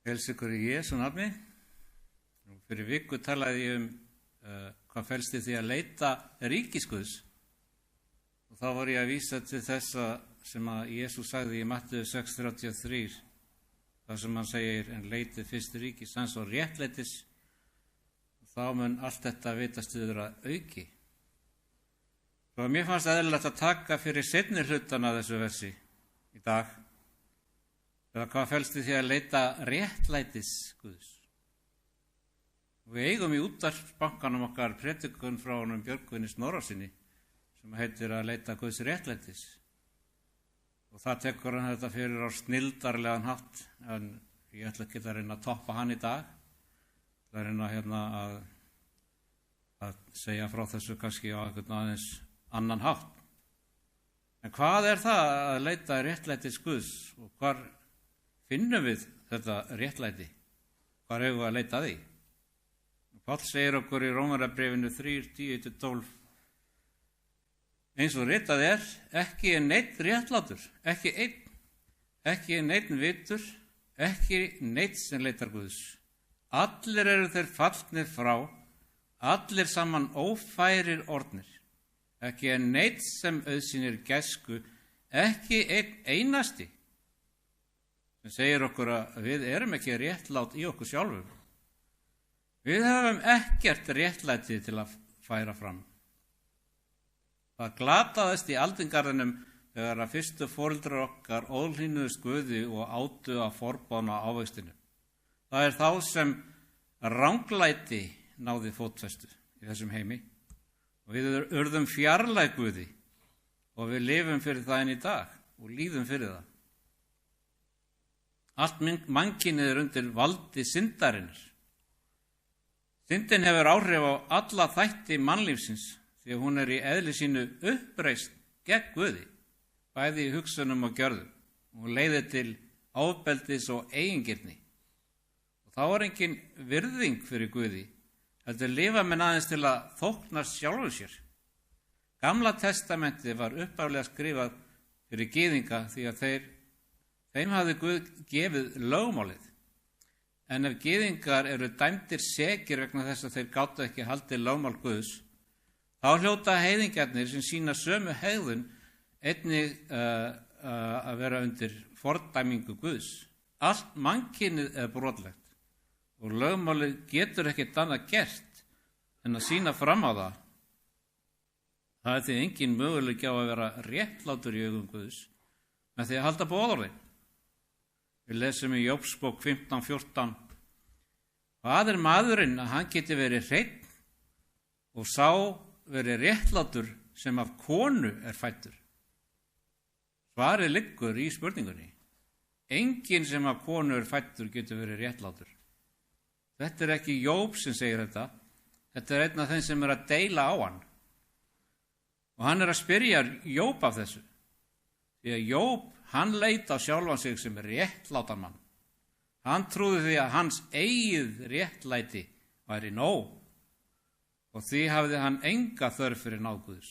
Heilsa ykkur í Jesú nafni. Fyrir viku talaði ég hvað felst í því að leita ríkis Guðs. Og þá var ég að vísa til þessa sem að Jesús sagði í Matthew 6:33, þar sem hann segir, en leitið fyrst ríkis hans og réttlætis, og þá mun allt þetta vitast yfir að auki. Svo mér fannst eðlilegt að taka fyrir seinni hlutana þessu versi í dag. Eða hvað felst í því að leita réttlætis Guðs. Við eigum í útvarpsbankanum okkar predikun frá honum Björgvini Snorrasyni sem heitir að leita Guðs réttlætis. Og það tekur hann þetta fyrir á snildarlegan hátt, en ég ætla ekki að reyna að toppa hann í dag. Það er reyna að segja frá þessu kannski á einhvern aðeins annan hátt. En hvað er það að leita réttlætis Guðs og hvar finnum við þetta réttlæti? Hvar eigum við að leita að því? Páll segir okkur í Rómarbréfinu 3:10-12, eins og ritað er, ekki er neinn réttlátur, ekki er neinn vitur, ekki neinn sem leitar Guðs. Allir eru þeir fallnir frá, allir saman ófærir orðnir. Ekki er neinn sem auðsýnir gæsku, ekki einn einasti. Það segir okkur að við erum ekki réttlát í okkur sjálfum. Við höfum ekkert réttlæti til að færa fram. Það glataðist í aldingarðinum þegar að fyrstu foreldrar okkar óhlýnuðust Guði og átu að forbána ávextinu. Það er þá sem ranglæti náði fótfestu í þessum heimi og við urðum fjarlæg Guði og við lifum fyrir það enn í dag og líðum fyrir það. Allt mannkynið er undir valdi syndarinnar. Syndin hefur áhrif á alla þætti mannlífsins því að hún er í eðli sínu uppreist gegn Guði, bæði í hugsunum og gjörðum. Hún leiðir til ofbeldis og eigingirni. Og þá er engin virðing fyrir Guði, heldur lifa menn aðeins til að þóknast sjálfur sér. Gamla testamenti var upphaflega skrifað fyrir gyðinga því að þeim hafði Guð gefið lögmálið. En ef gyðingar eru dæmdir sekir vegna þess að þeir gátu ekki haldið lögmál Guðs, þá hljóta heiðingjarnir sem sína sömu hegðun einnig að vera undir fordæmingu Guðs. Allt mannkynið er brotlegt og lögmálið getur ekkert annað gert en að sína fram á það. Það er því engin möguleiki á að vera réttlátur í augum Guðs með því að halda boðorðin. Við lesum í Jóbsbók 15:14. Hvað er maðurinn að hann geti verið hreinn og sá verið réttlátur sem af konu er fæddur? Svarið liggur í spurningunni. Enginn sem af konu er fæddur getur verið réttlátur. Þetta er ekki Jób sem segir þetta. Þetta er einn af þeim sem er að deila á hann. Og hann er að spyrja Jób af þessu. Því að Jób, hann leit á sjálfan sig sem réttlátan mann. Hann trúði því að hans eigið réttlæti væri nóg og því hafði hann enga þörf fyrir náð Guðs.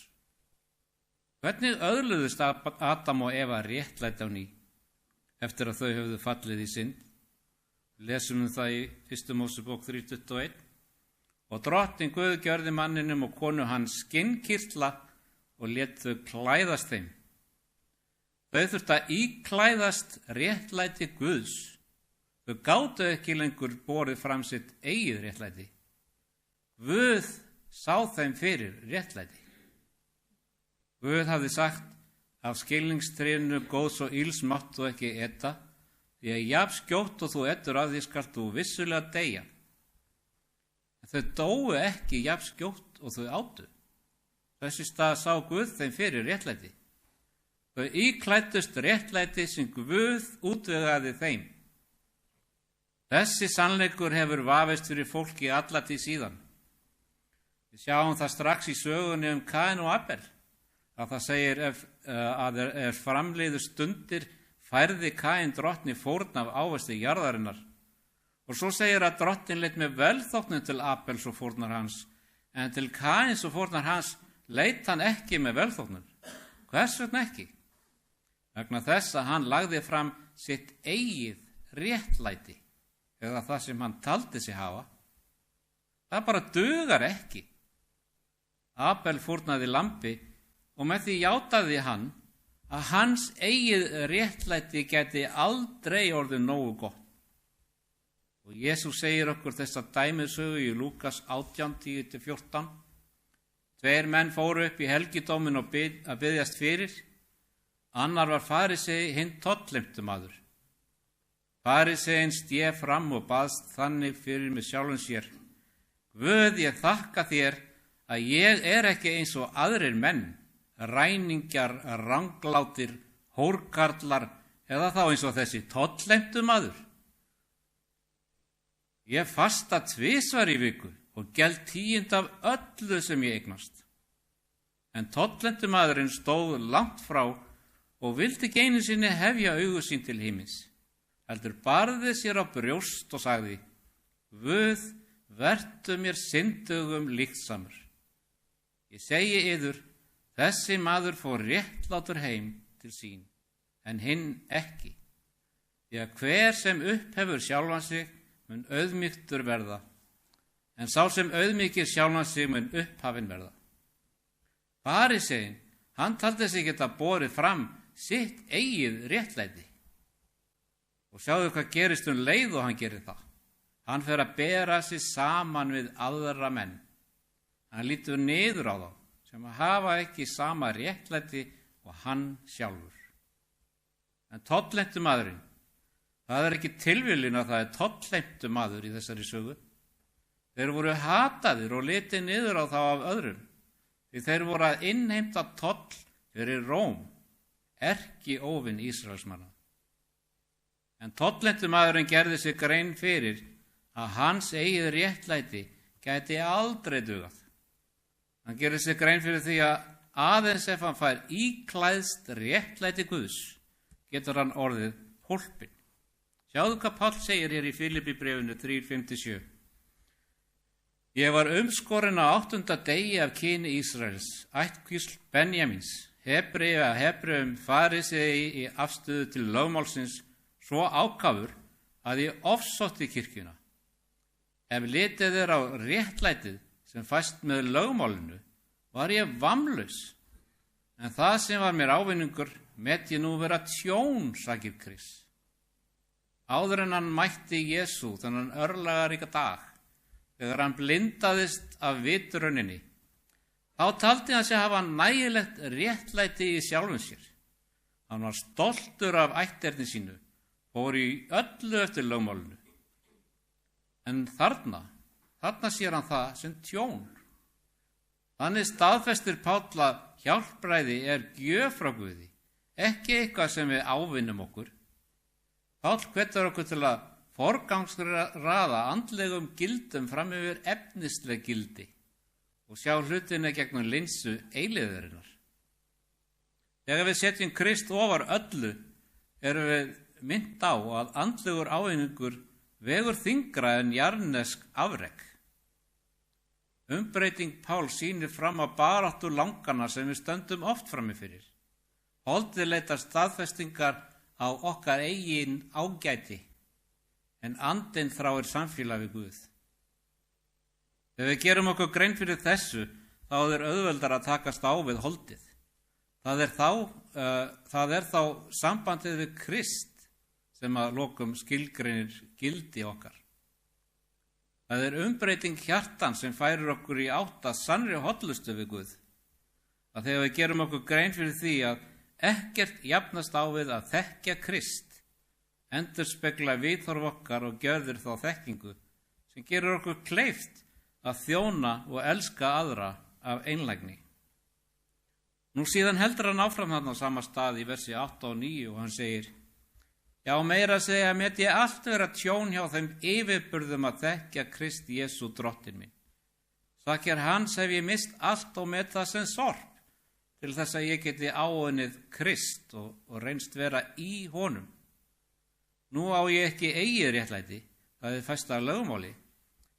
Hvernig öðluðust Adam og Eva réttlæti á ný eftir að þau höfðu fallið í synd? Lesum það í 1. Mósebók 3:21. Og drottinn Guð gjörði manninum og konu hans skinnkirtla og lét þau klæðast þeim. Þau þurftu að íklæðast réttlæti Guðs. Þau gátu ekki lengur borið fram sitt eigið réttlæti. Guð sá þeim fyrir réttlæti. Guð hafði sagt, af skilningstrénu góðs og ills máttu ekki eta, því að jafn skjótt og þú etur af því skalt þú vissulega deyja. En þau dóu ekki jafn skjótt og þau átu. Þessi stað sá Guð þeim fyrir réttlæti. Þau íklæddust réttlæti sem Guð útvegaði þeim. Þessi sannleikur hefur vafist fyrir fólki alla tíð síðan. Við sjáum það strax í sögunni Kain og Abel, að það segir að framliðu stundir færði Kain drottni fórn af ávexti jarðarinnar. Og svo segir að drottinn leit með velþóknun til Abels og fórnar hans, en til Kains og fórnar hans leit hann ekki með velþóknun. Hvers vegna ekki? Vegna þess að hann lagði fram sitt eigið réttlæti. eða það sem hann taldi sig hafa. Það bara dugar ekki. Abel fórnaði lambi og með því játaði hann að hans eigið réttlæti gæti aldrei orðið nógu gott. Og Jesús segir okkur þessa dæmisögu í Lúkas 18:10-14. 2 menn fóru upp í helgidóminn og að biðjast fyrir. Annar var farisei, hinn tollheimtumaður. Fariseinn sté fram og baðst þannig fyrir með sjálfum sér: Guð, ég þakka þér að ég er ekki eins og aðrir menn, ræningjar, ranglátir, hórkarlar eða þá eins og þessi tollheimtumaður. Ég fasta 2 í viku og geld 10% af öllu sem ég eignast. En tollheimtumaðurinn stóð langt frá og vildi ekki einu sinni hefja augu sín til himins, heldur barði sér á brjóst og sagði: Guð, vertu mér syndugum líktsamur. Ég segi yður, þessi maður fór réttlátur heim til sín, en hinn ekki. Því að hver sem upphefur sjálfan sig mun auðmýktur verða, en sá sem auðmýkir sjálfan sig mun upphafinn verða. Fariseinn, hann taldi sig geta borið fram sitt eigið réttlæti. Og sjáðu hvað gerist leið og hann gerir það. Hann fer að bera sig saman við aðra menn. Hann lítur niður á þá sem hafa ekki sama réttlæti og hann sjálfur. En tollheimtumaðurinn, það er ekki tilviljun að það er tollheimtumaður í þessari sögu. Þeir voru hataðir og litið niður á þá af öðrum, því þeir voru að innheimta toll fyrir Róm, erkióvin Ísraelsmanna. En tollheimtumaðurinn gerði sig grein fyrir að hans eigið réttlæti gæti aldrei dugað. Hann gerði sig grein fyrir því að aðeins ef hann fær íklæðst réttlæti Guðs, getur hann orðið hólpinn. Sjáðu hvað Páll segir hér í Filippíbréfinu 3:5-7. Ég var umskorinn á 8. degi af kyni Ísraels, ættkvísl Benjamins, Hebrei af Hebreum, farisei í afstöðu til lögmálsins, svo ákafur að ég ofsótti kirkjuna. Ef litið er á réttlætið sem fæst með lögmálinu, var ég vammlaus, en það sem var mér ávinningur met ég nú vera tjón, sagði Krist. Áður en hann mætti Jesú þennan örlagaríka dag, þegar hann blindaðist af vitrauninni, þá taldi hann sig hafa nægilegt réttlæti í sjálfum sér. Hann var stoltur af ætterni sínu, fór í öllu eftir lögmálinu. En þarna sér hann það sem tjón. Þannig staðfestir Páll að hjálpræði er gjöf frá Guði, ekki eitthvað sem við ávinnum okkur. Páll hvetur okkur til að forgangsraða andlegum gildum fram yfir efnisleg gildi og sjá hlutina gegnum linsu eilífðarinnar. Þegar við setjum Krist ofar öllu, erum við minnt á að andlegur ávinningur vegur þyngra en jarnesk afrek. Umbreyting Páls sýnir fram á baráttu langana sem við stöndum oft frammi fyrir. Holdið leitar staðfestingar á okkar eigin ágæti, en andinn þráir samfélag við Guð. Þegar við gerum okkur grein fyrir þessu, þá er auðveldar að takast á við holdið. Það er þá sambandið við Krist sem að lokum skilgreinir gildi okkar. Það er umbreyting hjartan sem færir okkur í átt að sannri hollustu við Guð. Að þegar við gerum okkur grein fyrir því að ekkert jafnast á við að þekkja Krist, endurspegla viðhorf okkar og gjörðir þá þekkingu sem gerir okkur kleift að þjóna og elska aðra af einlægni. Nú síðan heldur hann áfram þarna á sama stað í versi 8 og 9 og hann segir: Já, meira að segja met ég allt vera tjón hjá þeim yfirburðum að þekkja Krist Jesú drottinn minn. Sakir hans hef ég mist allt og met það sem sorp, til þess að ég geti áunnið Krist og reynst vera í honum. Nú á ég ekki eigið réttlæti, það er fæst af lögmáli,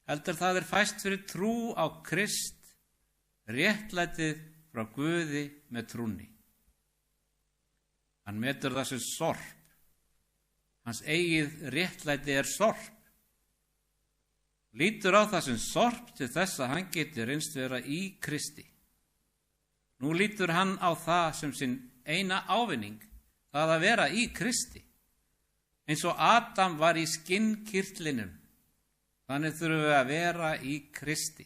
heldur það er fæst fyrir trú á Krist, réttlætið frá Guði með trúnni. Hann metur það sem sorp. Hans eigið réttlæti er sorp, Lítur á það sem sorp til þess að hann geti reynst vera í Kristi. Nú lítur hann á það sem sinn eina ávinning, það að vera í Kristi. Eins og Adam var í skinnkirtlinum, þannig þurfum við að vera í Kristi.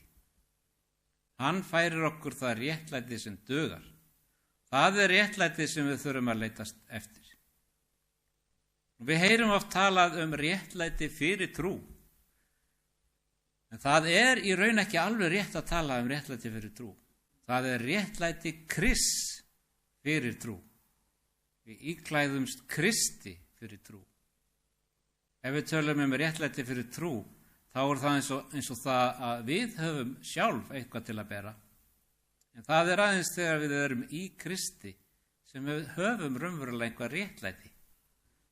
Hann færir okkur það réttlæti sem dugar. Það er réttlæti sem við þurfum að leitast eftir. Við heyrum oft talað réttlæti fyrir trú. En það er í raun ekki alveg rétt að tala réttlæti fyrir trú. Það er réttlæti Krists fyrir trú. Við íklæðumst Kristi fyrir trú. Ef við tölum réttlæti fyrir trú, þá er það eins og það að við höfum sjálf eitthvað til að bera. En það er aðeins þegar við erum í Kristi sem við höfum raunverulega eitthvað réttlæti.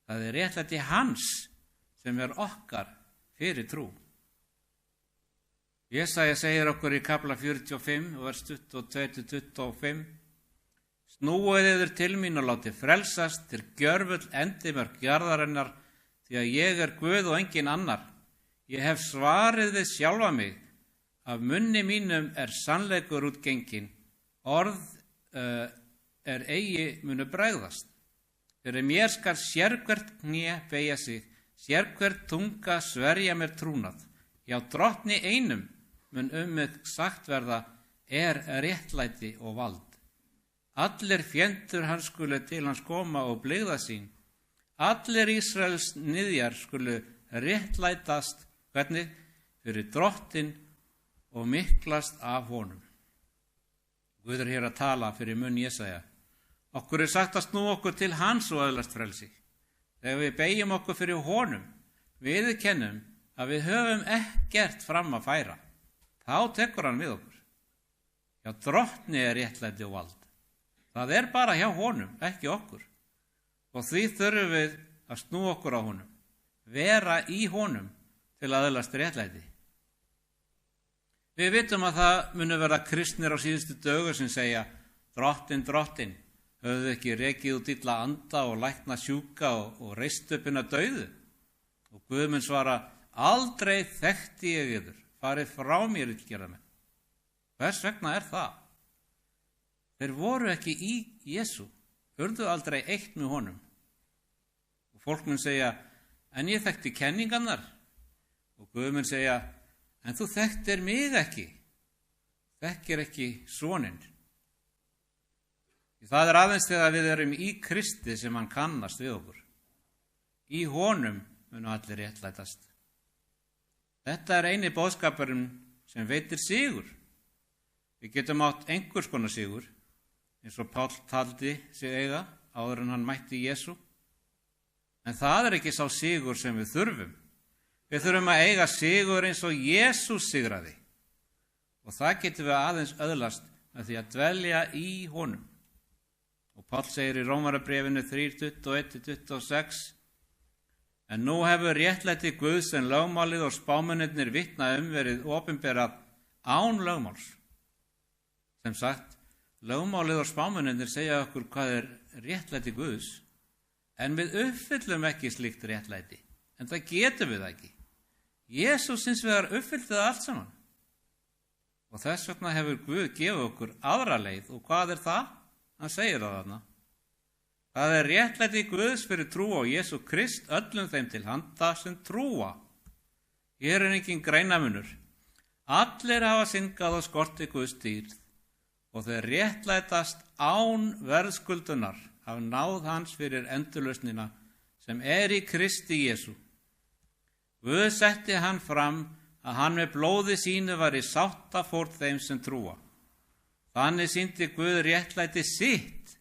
Það er réttlæti hans sem er okkar fyrir trú. Jesaja segir okkur í kafla 45, vers 22-25: Snúið yður til mín og látið frelsast til gjörfull endimörk jarðarinnar, því að ég er Guð og engin annar. Ég hef svarið við sjálfa mig, af munni mínum er sannleikur útgengin, orð er eigi munu bregðast. Fyrir mér skal sérhvert kné beygja sig, sérhvert tunga sverja mér trúnað. Já, drottni einum mun mig sagt verða er réttlæti og vald. Allir fjendur hans skulu til hans koma og blygða sín. Allir Ísraels niðjar skulu réttlætast, hvernig? Fyrir drottin og miklast af honum. Guð er hér að tala fyrir munn Jesaja. Okkur er sagt að snúa okkur til hans og öðlast frelsi. Þegar við beygjum okkur fyrir honum, viðurkennum að við höfum ekkert fram að færa, þá tekur hann við okkur. Já, drottni er réttlæti og vald. Það er bara hjá honum, ekki okkur. Og því þurfum við að snúa okkur á honum, vera í honum til að öðlast réttlæti. Við vitum að það munu verða kristnir á síðustu dögum sem segja: Drottin, drottin, höfðu ekki rekið út illa anda og lækna sjúka og reist upp hina dauðu? Og Guð mun svara: Aldrei þekkti ég yður, farið frá mér illgerðamenn. Hvers vegna er það? Þeir voru ekki í Jesú, urðu aldrei eitt með honum. Og fólk mun segja: En ég þekkti kenningarnar. Og Guð mun segja: En þú þekktir mig ekki, þekkir ekki soninn. Það er aðeins þegar við erum í Kristi sem hann kannast við okkur. Í honum munu allir réttlætast. Þetta er eini boðskapurinn sem veitir sigur. Við getum átt einhvers konar sigur, eins og Páll taldi sig eiga áður en hann mætti Jesú. En það er ekki sá sigur sem við þurfum. Við þurfum að eiga sigur eins og Jesús sigraði. Og það getum við aðeins öðlast með því að dvelja í honum. Og Páll segir í Rómarabrefinu 3:21-26: En nú hefur réttlæti Guðs en lögmálið og spámennirnir vitna verið opinberað án lögmáls. Sem sagt, lögmálið og spámennirnir segja okkur hvað er réttlæti Guðs, en við uppfyllum ekki slíkt réttlæti, en það getum við ekki. Jesús hins vegar uppfyllti það allt saman. Og þess vegna hefur Guð gefið okkur aðra leið, og hvað er það? Hann segir það þarna. Það er réttlæti Guðs fyrir trú á Jesú Krist öllum þeim til handa sem trúa. Hér er engin greinamunur. Allir hafa syndgað og skorti Guðs dýrð, og þeir réttlætast án verðskuldunar af náð hans fyrir endurlausnina sem er í Kristi Jesú. Guð setti hann fram að hann með blóði sínu var í sáttafórn þeim sem trúa. Þannig sýndi Guð réttlæti sitt,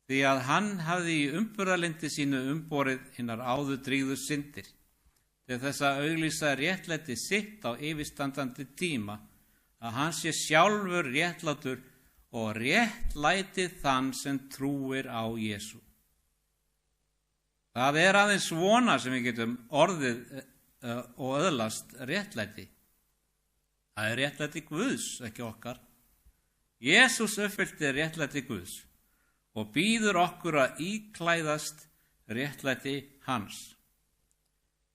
því að hann hafði í umburðarlyndi sínu umborið hinnar áður drýgðu syndir, til þess að auglýsa réttlæti sitt á yfirstandandi tíma, að hann sé sjálfur réttlátur og réttlæti þann sem trúir á Jesú. Það er aðeins svona sem við getum orðið og öðlast réttlæti. Það er réttlæti Guðs, ekki okkar. Jesús uppfyllti réttlæti Guðs og býður okkur að íklæðast réttlæti hans.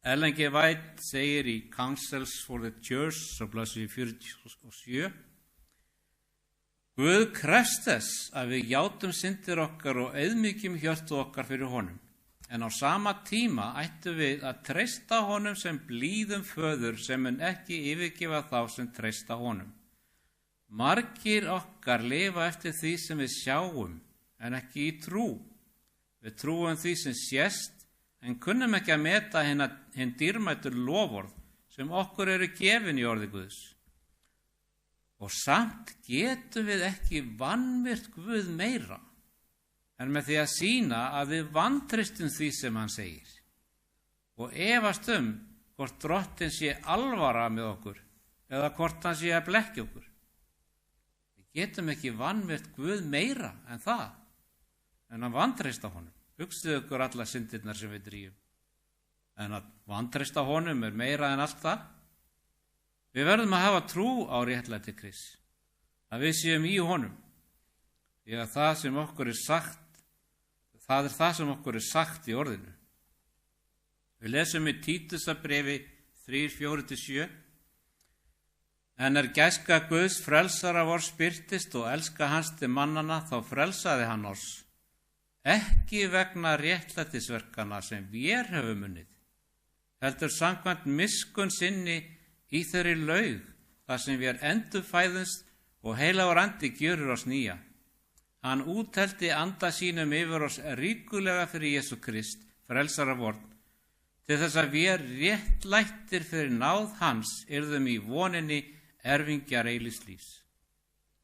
Ellen G. White segir í Counsels for the Church á blaðsíðu 47: Guð krefst þess að við játum syndir okkar og auðmýkjum hjörtu okkar fyrir honum, en á sama tíma ættum við að treysta honum sem blíðum föður sem mun ekki yfirgefa þá sem treysta honum. Margir okkar lifa eftir því sem við sjáum, en ekki í trú. Við trúum því sem sést, en kunnum ekki að meta hinn dýrmætur loforð sem okkur eru gefin í orði Guðs. Og samt getum við ekki vanvirt Guð meira, en með því að sýna að við vantreystum því sem hann segir og efast hvort Drottinn sé alvara með okkur eða hvort hann sé að blekkja okkur. Við getum ekki vanvirt Guð meira en það, en að vantreysta honum. Hugsið ykkur alla syndirnar sem við drífum. En að vantreysta honum er meira en allt það. Við verðum að hafa trú á réttlæti Krists, að við séum í honum, því að það er það sem okkur er sagt í orðinu. Við lesum í Títusarbréfi 3:4-7: En gæska Guðs frelsara vors birtist og elska hans til mannanna, þá frelsaði hann oss, ekki vegna réttlætisverkana sem vér höfum unnið, heldur samkvæmt miskunn sinni í þeirri laug, þar sem vér endurfæðumst og heilagur andi gjörir oss nýja. Hann úthelti anda sínum yfir oss ríkulega fyrir Jesú Krist, frelsara vorn, til þess að vér réttlættir fyrir náð hans yrðum í voninni erfingjar eilífs lífs.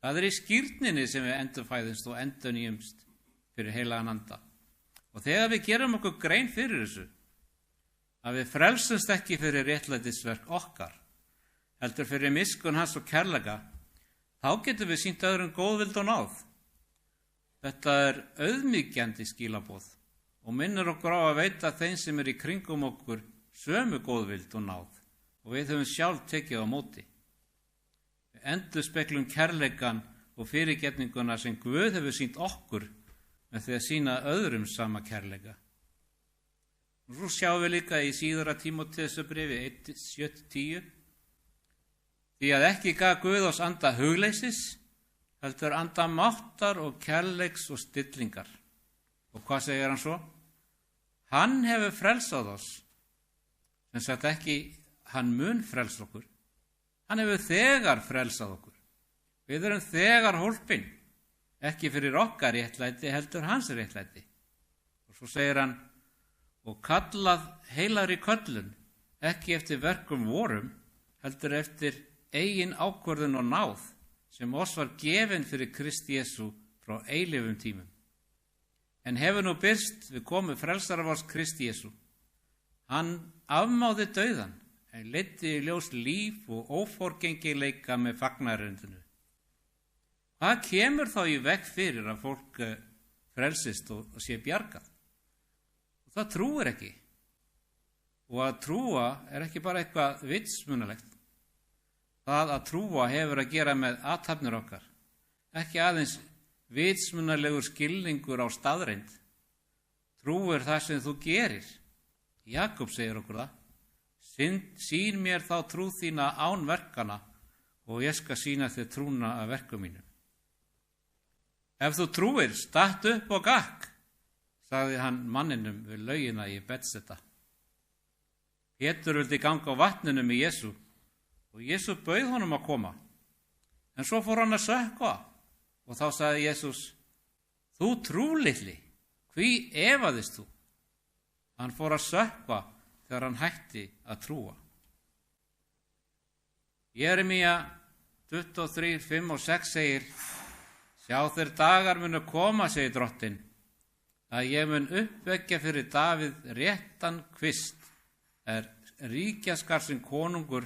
Það er í skírninni sem við endurfæðumst og endurnýjumst fyrir heilagan anda. Og þegar við gerum okkur grein fyrir þessu, að við frelsumst ekki fyrir réttlætisverk okkar, heldur fyrir miskunn hans og kærleika, þá getum við sýnt öðrum góðvild og náð. Þetta er auðmýkjandi skilaboð og minnir okkur á að veita þeim sem í kringum okkur sömu góðvild og náð, og við höfum sjálf tekið á móti. Við endurspeglum kærleikan og fyrirgefninguna sem Guð hefur sýnt okkur með því að sýna öðrum sama kærleika. Svo sjáum við líka í síðara Tímóteusarbréfi 1:7-10: Því að ekki gaf Guð oss anda hugleysis, heldur anda máttar og kærleiks og stillingar. Og hvað segir hann svo? Hann hefur frelsað oss, sem sagt ekki hann mun frelsa okkur. Hann hefur þegar frelsað okkur. Við erum þegar hólpin, ekki fyrir okkar réttlæti, heldur hans réttlæti. Og svo segir hann, og kallað heilagri köllun, ekki eftir verkum vorum, heldur eftir eigin ákvörðun og náð, sem oss var gefin fyrir Krist Jesú frá eilífum tímum. En hefur nú birst við komu frelsara vors Krist Jesú. Hann afmáði dauðan, en leiddi í ljós líf og óforgengileika með fagnaðarerindinu. Hvað kemur þá í veg fyrir að fólk frelsist og sé bjargað? Og það trúir ekki. Og að trúa er ekki bara eitthvað vitsmunalegt. Það að trúa hefur að gera með athafnir okkar, ekki aðeins vitsmunalegur skilningur á staðreind. Trú er það sem þú gerir. Jakob segir okkur það. Sýn mér þá trú þína án verkana og ég skal sýna þér trúna af verkum mínum. Ef þú trúir, statt upp og gakk, sagði hann manninum við laugina í Betseta. Pétur vildi ganga á vatninu með Jesú og Jesú bauð honum að koma. En svo fór hann að sökkva og þá sagði Jesús, þú trúlitli, hví efaðist þú? Hann fór að sökkva þegar hann hætti að trúa. Jeremía 23, 5 og 6 segir, sjá þeir dagar munu koma, segir Drottinn, að ég mun uppvekja fyrir Davíð réttan kvist, ríkjaskar sem konungur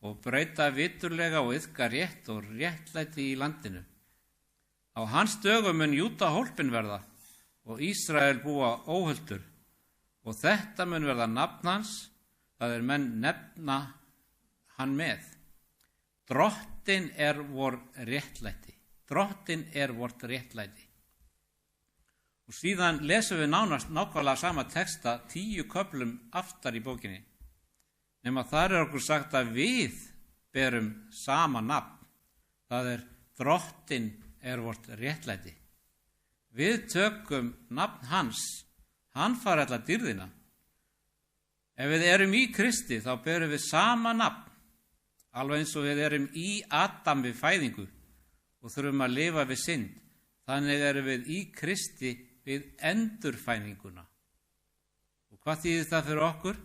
og breyta viturlega og iðka rétt og réttlæti í landinu. Á hans dögum mun Júda hólpin verða og Ísrael búa óhultur og þetta mun verða nafn hans, það er menn nefna hann með. Drottinn er vor réttlæti. Drottinn er vort réttlæti. Og síðan lesum við nákvæmlega sama texta 10 köflum aftar í bókinni. nema þar okkur sagt að við berum sama nafn. Það Drottinn vort réttlæti. Við tökum nafn hans, hann fær alla dýrðina. Ef við erum í Kristi þá berum við sama nafn, alveg eins og við erum í Adam við fæðingu og þurfum að lifa við synd. Þannig erum við í Kristi við endurfæðinguna. Og hvað þýðir það fyrir okkur?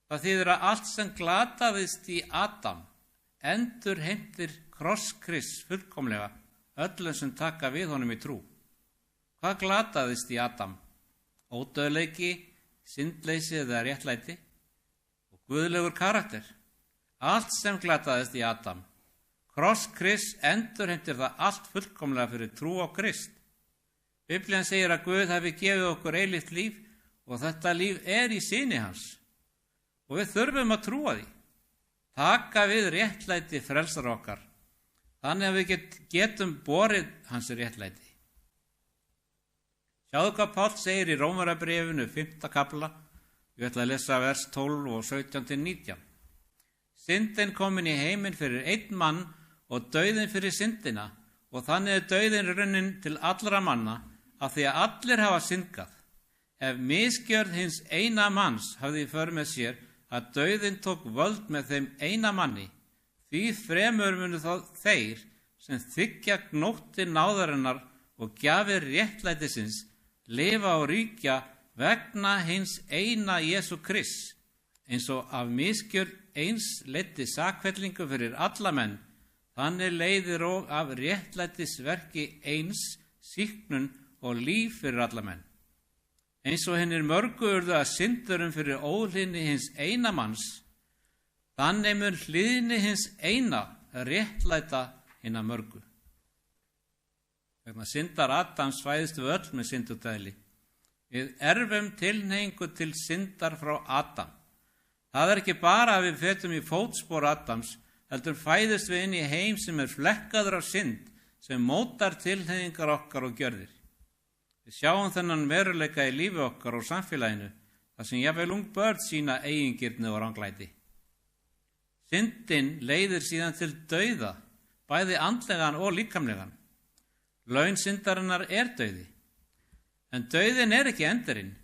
Það þýðir að allt sem glataðist í Adam endurheimtir kross Krists fullkomlega öllum sem taka við honum í trú. Hvað glataðist í Adam? Ódauðleiki, syndleysi eða réttlæti og guðlegur karakter. Allt sem glataðist í Adam. Kross Krists endurheimtir það allt fullkomlega fyrir trú á Krist. Biblían segir að Guð hafi gefið okkur eilíft líf og þetta líf í syni hans. Og við þurfum að trúa því. Taka við réttlæti frelsar okkar. Þannig að við getum borið hans réttlæti. Sjáðu hvað Páll segir í Rómarabréfinu 5. kapla. Ég ætla að lesa vers 12 og 17-19. Syndin komin í heiminn fyrir einn mann og dauðinn fyrir syndina og þannig dauðinn runnin til allra manna af því að allir hafa syndgað. Ef misgjörð hins eina manns hafði í för með sér að dauðinn tók völd með þeim eina manni, því fremur munu þá þeir sem þiggja gnótti náðarinnar og gjafir réttlætisins lifa og ríkja vegna hins eina Jesú Krists, eins og af misgjörð eins leiddi sakfellingu fyrir alla menn, þannig leiðir og af réttlætisverki eins sýknun og líf fyrir alla menn. Eins og hinnir mörgu urðu að syndurum fyrir óhlýðni hins eina manns, þannig mun hlýðni hins eina réttlæta hinna mörgu. Vegna syndar Adams fæðist við öll með syndudæli. Við erfum tilhneigingu til syndar frá Adam. Það ekki bara að við fetum í fótspor Adams, heldur fæðist við inn í heim sem flekkaður af synd, sem mótar tilhneigingar okkar og gjörðir. Við sjáum þennan veruleika í lífi okkar og samfélaginu, þar sem jafnvel ung börn sína eigingirni og ranglæti. Syndin leiðir síðan til dauða, bæði andlegan og líkamlegan. Laun syndarinnar dauði. En dauðin ekki endurinn,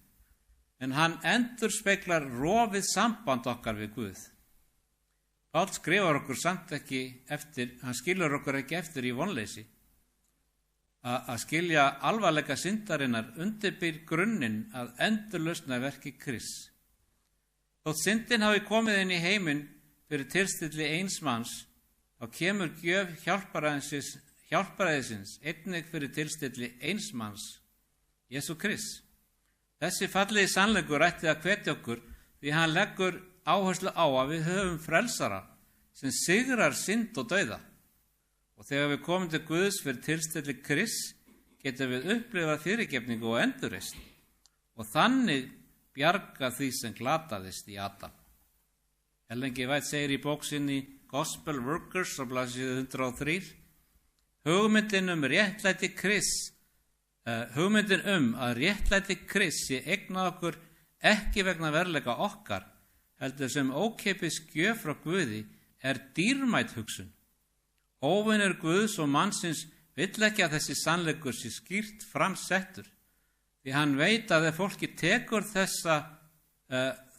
en hann endurspeglar rofið samband okkar við Guð. Páll skrifar okkur samt ekki eftir, hann skilur okkur ekki eftir í vonleysi. Að skilja alvarleika syndarinnar undirbýr grunninn að endurlausna verki Krists. Þótt syndin hafi komið inn í heiminn fyrir tilstilli eins manns, þá kemur gjöf hjálparæðisins einnig fyrir tilstilli eins manns, Jesú Krist. Þessi fallegi sannleikur ætti að hvetja okkur því hann leggur áherslu á að við höfum frelsara sem sigrar synd og dauða. Og þegar við komum til Guðs fyrir tilstilli Krists, getum við upplifað fyrirgefningu og endurreisn og þannig bjarga því sem glataðist í Adam. Ellen G. White segir í bók sinni Gospel Workers á blaðsíðu 103, hugmyndin að réttlæti Krists sé eignað okkur ekki vegna veruleika okkar, heldur sem ókeypis gjöf frá Guði dýrmæt hugsun. Óvinur Guðs og mannsins vill ekki að þessi sannleikur sé skýrt framsettur, því hann veit að ef fólki tekur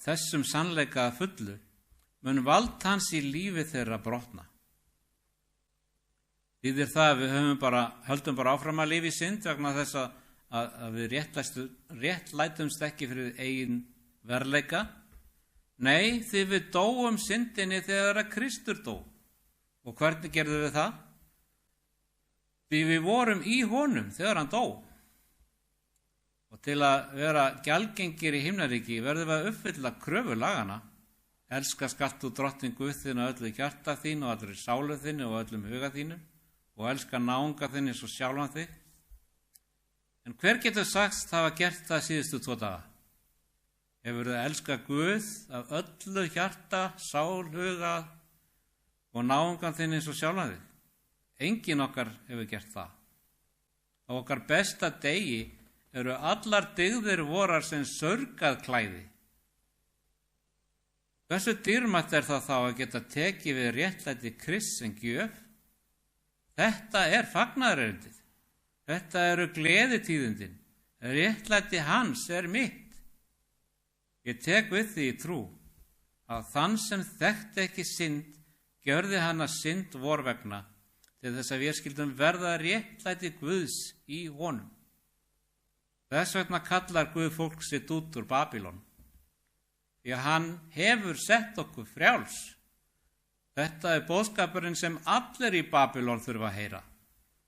þessum sannleika að fullu, mun vald hans í lífi þeirra brotna. Þýðir það að við höldum bara áfram að lifa í synd vegna þess að við réttlætumst ekki fyrir eigin verleika? Nei, því við dóum syndinni þegar að Kristur dó. Og hvernig gerðum við það? Því við vorum í honum þegar hann dó. Og til að vera gjaldgengir í himnaríki verðum við að uppfylla kröfu lagana. Elska skalt þú drottinn Guð þinn af öllu hjarta þínu og allri sálu þinni og öllum huga þínu og elska náunga þinn eins og sjálfan þig. En hver getur sagst hafa gert það síðustu 2 daga? Hefurðu elskað Guð af öllu hjarta, sál, huga og náungan þinn eins og sjálfan þig? Enginn okkar hefur gert það. Á okkar besta degi eru allar dygðir vorar sem saurgað klæði. Hversu dýrmætt það þá að geta tekið við réttlæti Krists sem gjöf? Þetta fagnaðarerindið. Þetta eru gleðitíðindin. Réttlæti hans mitt. Ég tek við því í trú að þann sem þekkti ekki synd gjörði hana synd vor vegna til þess að við skildum verða réttlæti Guðs í honum. Þess vegna kallar Guð fólk sitt út úr Babýlon. Því að hann hefur sett okkur frjáls. Þetta boðskapurinn sem allir í Babýlon þurfa að heyra.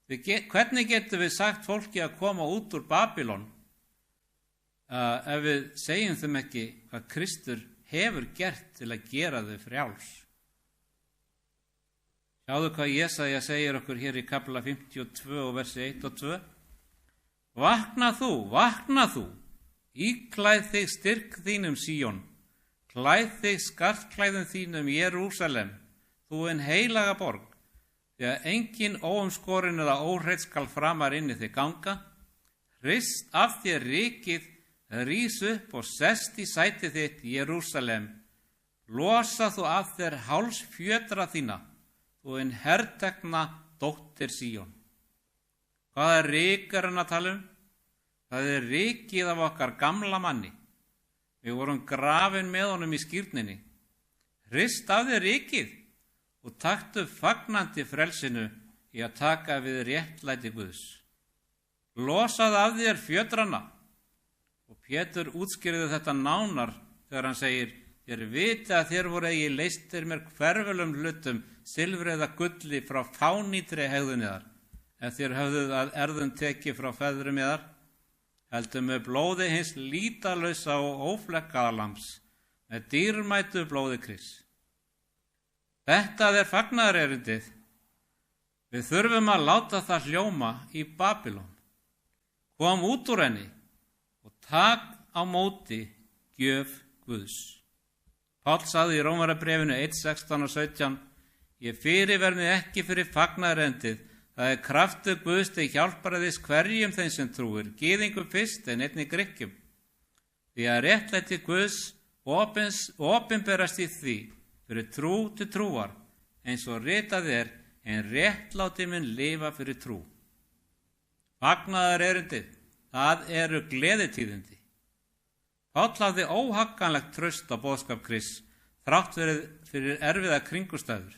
Hvernig getum við sagt fólki að koma út úr Babýlon ef við segjum þeim ekki hvað Kristur hefur gert til að gera þau frjáls? Sjáðu hvað Jesaja segir okkur hér í kapla 52 og versi 1 og 2. Vakna þú, íklæð þig styrk þínum Síón, klæð þig skartklæðum þínum Jerúsalem, þú heilaga borg, því að engin óumskorin eða óhreinn skal framar inni þig ganga. Hrist af þér rykið, rís upp og sest í sæti þitt Jerúsalem. Losa þú af þér hálsfjötra þína, þú hertekna dóttir Síón. Hvaða ryk hann að tala um? Það rykið af okkar gamla manni. Við vorum grafin með honum í skírninni. Hrist af þér rykið og taktu fagnandi frelsinu í að taka við réttlæti Guðs. Losaðu af þér fjötrana. Og Pétur útskýrði þetta nánar þegar hann segir: þér viti að þér voru eigi leystir mér hverfulum hlutum, silfri eða gulli frá fánýtri hegðun yðar, ef þér höfðuð að erðum tekið frá feðrum yðar, heldur með blóði hins lítalausa og óflekkaða lambs, með dýrmætu blóði Krists. Þetta fagnaðarerindið. Við þurfum að láta það hljóma í Babýlon. Kom út úr henni og tak á móti gjöf Guðs. Páll sagði í Rómarabréfinu 1:16 og 17: ég fyrirverð mig ekki fyrir fagnaðarerindið. Það kraftur Guðs til hjálparaðis hverjum þeim sem trúir, gyðingum fyrst en einnig Grikkjum. Því að réttlæti Guðs opinberast í því fyrir trú til trúar, eins og ritað en réttláti mun lifa fyrir trú. Fagnaðarerindið, það eru gleðitíðindi. Páll hafði óhagganlegt traust á boðskap Krists, þrátt fyrir erfiða kringumstæður.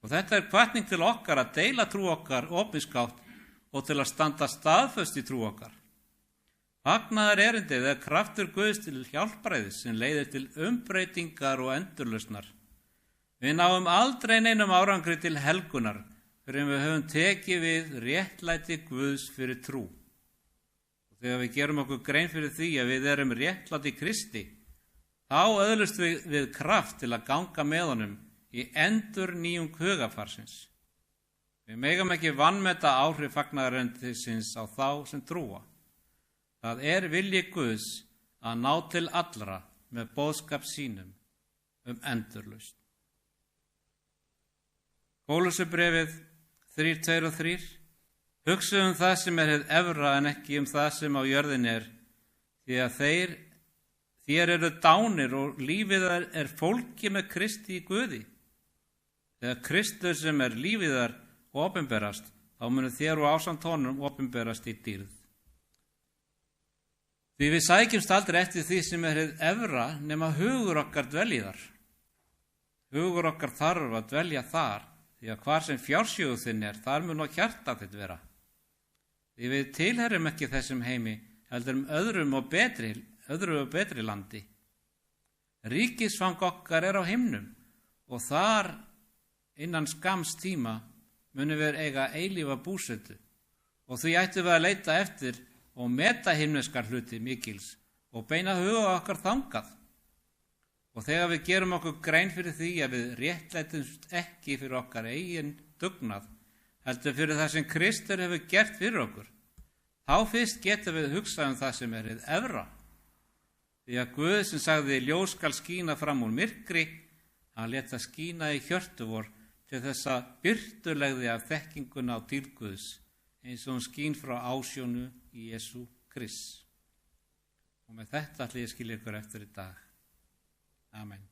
Og þetta hvatning til okkar að deila trú okkar opinskátt og til að standa staðföst í trú okkar. Fagnaðarerindið kraftur Guðs til hjálparæðis sem leiðir til umbreytingar og endurlausnar. Við náum aldrei neinum árangri til helgunar fyrir við höfum tekið við réttlæti Guðs fyrir trú. Og þegar við gerum okkur grein fyrir því að við erum réttláti Kristi, þá öðlust við kraft til að ganga með honum í endurnýjung hugarfarsins. Við megum ekki vanmeta áhrif fagnaðarerindisins á þá sem trúa. Það vilji Guðs að ná til allra með boðskap sínum endurlausn. Kólussubréfið 3:2 og 3. Hugsaðu það sem hið efra en ekki það sem á jörðinni því að þér eru dánir og lífið fólki með Kristi í Guði. Þegar Kristur sem lífið opinberast, þá munu þér og ásamt honum opinberast í dýrð. Því við sækjumst aldrei eftir því sem hið efra nema hugur okkar dvelji þar. Hugur okkar þarf að dvelja þar, því að hvar sem fjársjóðu þinn þar mun á hjarta þitt vera. Því við tilherum ekki þessum heimi, heldur öðru og betri landi. Ríkisfang okkar á himnum og þar innan skamms tíma munum við eiga eilífa búsetu og því ættum við að leita eftir og meta himneskar hluti mikils og beina huga okkar þangað. Og þegar við gerum okkur grein fyrir því að við réttlætumst ekki fyrir okkar eigin dugnað, heldur fyrir það sem Kristur hefur gert fyrir okkur, þá fyrst getum við hugsað það sem hið efra. Því að Guð sem sagði ljós skal skína fram úr myrkri, hann lét það skína í hjörtu vor til þess að birtulegði af þekkinguna á til Guðs, eins og hún skín frá ásjónu í Jesú Krist. Og með þetta ætla ég að skilja ykkur eftir í dag. Amen.